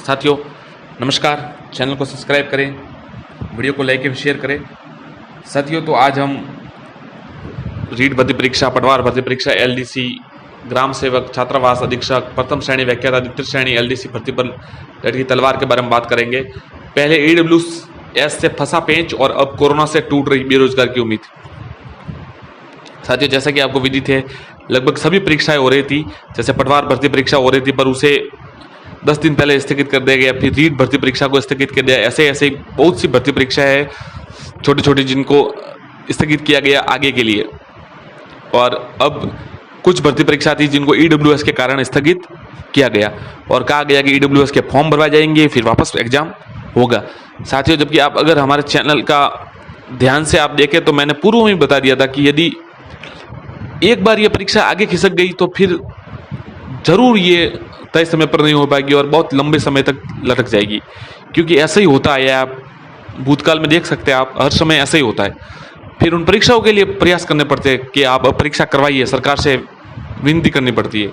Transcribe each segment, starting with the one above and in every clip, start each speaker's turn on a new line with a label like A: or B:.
A: साथियों नमस्कार, चैनल को सब्सक्राइब करें, वीडियो को लाइक एवं शेयर करें। साथियों तो आज हम रीट भर्ती परीक्षा, पटवार भर्ती परीक्षा, एलडीसी, ग्राम सेवक, छात्रावास अधीक्षक, प्रथम श्रेणी व्याख्याता, द्वितीय श्रेणी एलडीसी भर्ती पर लटकी तलवार के बारे में बात करेंगे। पहले ईडब्ल्यूएस से फंसा पेंच और अब कोरोना से टूट रही बेरोजगार की उम्मीद। साथियों जैसा कि आपको विदित है, लगभग सभी परीक्षाएं हो रही थी। जैसे पटवार भर्ती परीक्षा हो रही थी पर उसे 10 दिन पहले स्थगित कर दिया गया, फिर रीट भर्ती परीक्षा को स्थगित कर दिया। ऐसे ऐसे बहुत सी भर्ती परीक्षाएं हैं छोटी छोटी जिनको स्थगित किया गया आगे के लिए। और अब कुछ भर्ती परीक्षा थी जिनको ईडब्ल्यूएस के कारण स्थगित किया गया और कहा गया कि ईडब्ल्यूएस के फॉर्म भरवाए जाएंगे, फिर वापस एग्जाम होगा। साथियों जबकि आप अगर हमारे चैनल का ध्यान से आप देखें तो मैंने पूर्व में बता दिया था कि यदि एक बार ये परीक्षा आगे खिसक गई तो फिर जरूर ये तय समय पर नहीं हो पाएगी और बहुत लंबे समय तक लटक जाएगी, क्योंकि ऐसा ही होता है। आप भूतकाल में देख सकते हैं, आप हर समय ऐसा ही होता है। फिर उन परीक्षाओं के लिए प्रयास करने पड़ते हैं कि आप अब परीक्षा करवाइए, सरकार से विनती करनी पड़ती है।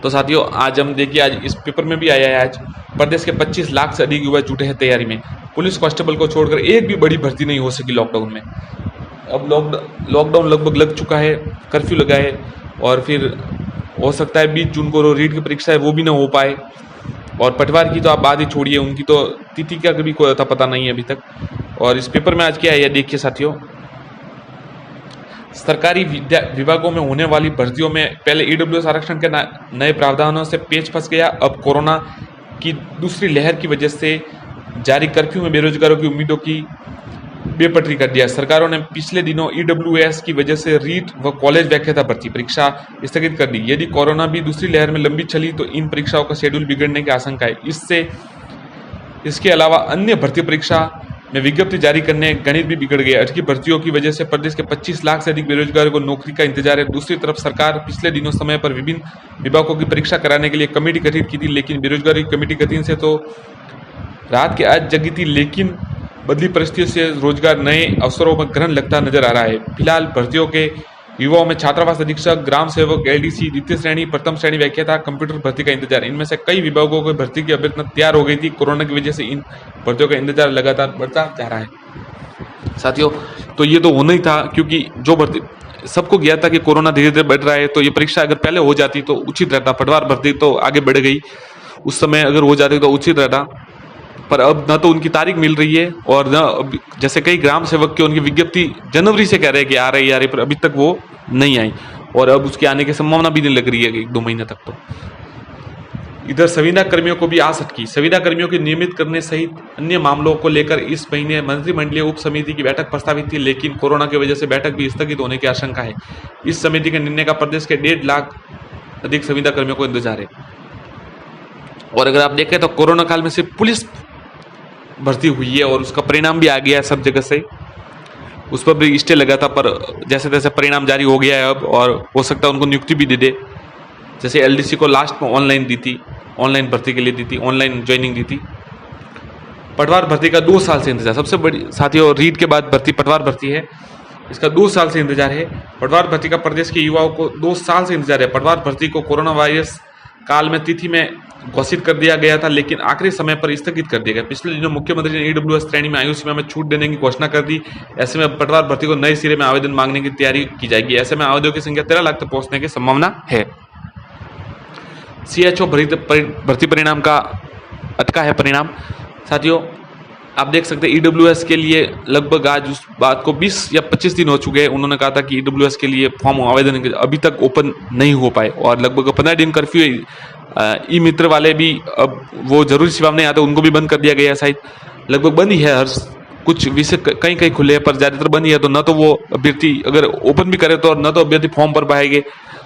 A: तो साथियों आज हम देखिए, आज इस पेपर में भी आया है, आज प्रदेश के 25 लाख से अधिक युवा जुटे हैं तैयारी में। पुलिस कांस्टेबल को छोड़कर एक भी बड़ी भर्ती नहीं हो सकी लॉकडाउन में। अब लॉकडाउन लगभग लग चुका है, कर्फ्यू लगा है और फिर हो सकता है 20 जून को रीट की परीक्षा है वो भी ना हो पाए। और पटवार की तो आप बात ही छोड़िए, उनकी तो तिथि का भी कोई पता नहीं है अभी तक। और इस पेपर में आज क्या है ये देखिए साथियों। सरकारी विभागों में होने वाली भर्तियों में पहले ईडब्ल्यूएस आरक्षण के नए प्रावधानों से पेच फंस गया। अब कोरोना की दूसरी लहर की वजह से जारी कर्फ्यू में बेरोजगारों की उम्मीदों की बेपटरी कर दिया। सरकारों ने पिछले दिनों ईडब्ल्यूएस की वजह से रीट व कॉलेज व्याख्याता भर्ती परीक्षा स्थगित कर दी। यदि कोरोना भी दूसरी लहर में लंबी चली तो इन परीक्षाओं का शेड्यूल बिगड़ने की आशंका है। इसके अलावा अन्य भर्ती परीक्षा में विज्ञप्ति जारी करने गणित भी बिगड़ गया। अटकी भर्तियों की वजह से प्रदेश के 25 लाख से अधिक बेरोजगारों को नौकरी का इंतजार है। दूसरी तरफ सरकार पिछले दिनों समय पर विभिन्न विभागों की परीक्षा कराने के लिए कमेटी गठित की थी, लेकिन बेरोजगारी कमेटी गठन से तो रात के आज जगी थी, लेकिन बदली परिस्थितियों से रोजगार नए अवसरों में ग्रहण लगता नजर आ रहा है। फिलहाल भर्तियों के युवाओं में छात्रावास अधीक्षक, ग्राम सेवक, एलडीसी, द्वितीय श्रेणी, प्रथम श्रेणी व्याख्याता, कंप्यूटर भर्ती का इंतजार। इनमें से कई विभागों को भर्ती की अभ्यर्थना तैयार हो गई थी। कोरोना की वजह से इन भर्तियों का इंतजार लगातार बढ़ता जा रहा है। साथियों तो ये तो होना ही था, क्योंकि जो भर्ती सबको गया था कि कोरोना धीरे धीरे बढ़ रहा है, तो ये परीक्षा अगर पहले हो जाती तो उचित रहता। पटवार भर्ती तो आगे बढ़ गई, उस समय अगर हो जाती तो उचित रहता। पर अब न तो उनकी तारीख मिल रही है और न, जैसे कई ग्राम सेवक की उनकी विज्ञप्ति जनवरी से कह रहे हैं कि आ रही पर अभी तक वो नहीं आई और अब उसके आने की संभावना भी नहीं लग रही है 1-2 महीने तक। तो इधर संविदा कर्मियों को भी आस अटकी। संविदा कर्मियों की नियमित करने सहित अन्य मामलों को लेकर इस महीने मंत्रिमंडलीय उप समिति की बैठक प्रस्तावित थी, लेकिन कोरोना की वजह से बैठक भी स्थगित होने की आशंका है। इस समिति के निर्णय का प्रदेश के 1.5 लाख अधिक संविदा कर्मियों को इंतजार है। और अगर आप देखें तो कोरोना काल में सिर्फ पुलिस भर्ती हुई है और उसका परिणाम भी आ गया है सब जगह से। उस पर भी स्टे लगा था, पर जैसे तैसे परिणाम जारी हो गया है अब, और हो सकता है उनको नियुक्ति भी दे दे। जैसे एलडीसी को लास्ट में ऑनलाइन दी थी, ऑनलाइन भर्ती के लिए दी थी, ऑनलाइन ज्वाइनिंग दी थी। पटवार भर्ती का 2 साल से इंतजार, सबसे बड़ी साथियों रीट के बाद भर्ती पटवार भर्ती है, इसका 2 साल से इंतजार है। पटवार भर्ती का प्रदेश के युवाओं को 2 साल से इंतजार है। पटवार भर्ती को कोरोना वायरस काल में तिथि में घोषित कर दिया गया था, लेकिन आखिरी समय पर स्थगित कर दिया गया। पिछले दिनों मुख्यमंत्री ने ईडब्ल्यूएस श्रेणी में आयु सीमा में छूट देने की घोषणा कर दी। ऐसे में पटवार भर्ती को नए सिरे में आवेदन मांगने की तैयारी की जाएगी। ऐसे में आवेदकों की संख्या 13 लाख तक पहुंचने की संभावना है। सीएचओ भर्ती परिणाम का अटका है परिणाम। साथियों आप देख सकते हैं ईडब्ल्यूएस के लिए लगभग आज उस बात को 20 या 25 दिन हो चुके हैं। उन्होंने कहा था कि ईडब्ल्यूएस के लिए फॉर्म आवेदन अभी तक ओपन नहीं हो पाए और लगभग 15 दिन कर्फ्यू। ई मित्र वाले भी अब वो जरूरी सेवा नहीं आते, उनको भी बंद कर दिया गया है। शायद लगभग बंद ही है, हर कुछ विषय कहीं कहीं खुले हैं पर ज्यादातर बंद ही है। तो न तो वो अभ्यर्थी अगर ओपन भी करे तो न तो अभ्यर्थी फॉर्म भर पाएंगे,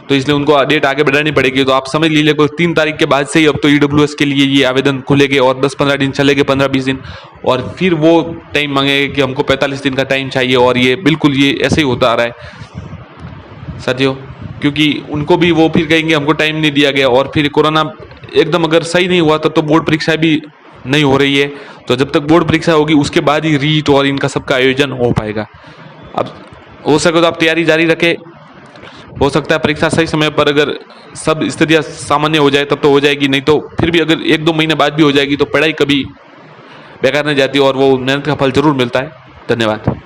A: तो इसलिए उनको डेट आगे बढ़ानी पड़ेगी। तो आप समझ लीजिए कोई 3 तारीख के बाद से ही अब तो ईडब्ल्यूएस के लिए ये आवेदन खुलेंगे और 10-15 दिन चलेंगे, 15-20 दिन, और फिर वो टाइम मांगेंगे कि हमको 45 दिन का टाइम चाहिए। और ये बिल्कुल ये ऐसे ही होता आ रहा है साथियों, क्योंकि उनको भी वो फिर कहेंगे हमको टाइम नहीं दिया गया। और फिर कोरोना एकदम अगर सही नहीं हुआ तो बोर्ड परीक्षा भी नहीं हो रही है। तो जब तक बोर्ड परीक्षा होगी उसके बाद ही रीट और इनका सबका आयोजन हो पाएगा। अब हो सके तो आप तैयारी जारी रखें। हो सकता है परीक्षा सही समय पर अगर सब स्थितियाँ सामान्य हो जाए तब तो हो जाएगी, नहीं तो फिर भी अगर 1-2 महीने बाद भी हो जाएगी तो पढ़ाई कभी बेकार नहीं जाती और वो मेहनत का फल जरूर मिलता है। धन्यवाद।